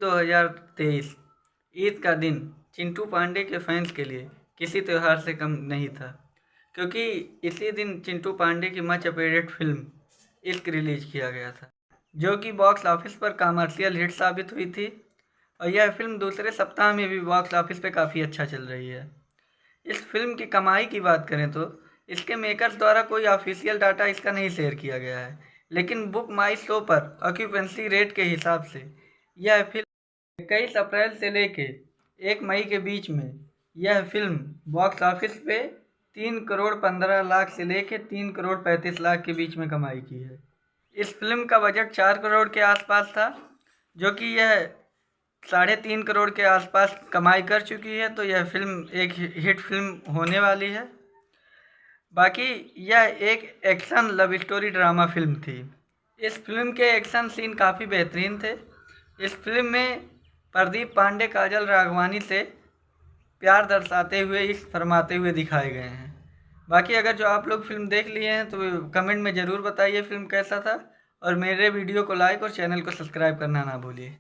2023 ईद का दिन चिंटू पांडे के फैंस के लिए किसी त्यौहार से कम नहीं था, क्योंकि इसी दिन चिंटू पांडे की मच अपेडेड फिल्म इश्क रिलीज किया गया था, जो कि बॉक्स ऑफिस पर कमर्शियल हिट साबित हुई थी। और यह फिल्म दूसरे सप्ताह में भी बॉक्स ऑफिस पे काफ़ी अच्छा चल रही है। इस फिल्म की कमाई की बात करें तो इसके मेकर्स द्वारा कोई ऑफिशियल डाटा इसका नहीं शेयर किया गया है, लेकिन बुक माई शो पर ऑक्यूपेंसी रेट के हिसाब से यह फिल्म 21 अप्रैल से लेके 1 मई के बीच में यह फिल्म बॉक्स ऑफिस पे 3 करोड़ 15 लाख से लेके 3 करोड़ 35 लाख के बीच में कमाई की है। इस फिल्म का बजट 4 करोड़ के आसपास था, जो कि यह 3.5 करोड़ के आसपास कमाई कर चुकी है, तो यह फिल्म एक हिट फिल्म होने वाली है। बाकी यह एक action love story drama film थी। इस फिल्म के एक्शन सीन काफ़ी बेहतरीन थे। इस फिल्म में प्रदीप पांडे काजल राघवानी से प्यार दर्शाते हुए, इश्क फरमाते हुए दिखाए गए हैं। बाकी अगर जो आप लोग फिल्म देख लिए हैं तो कमेंट में ज़रूर बताइए फिल्म कैसा था, और मेरे वीडियो को लाइक और चैनल को सब्सक्राइब करना ना भूलिए।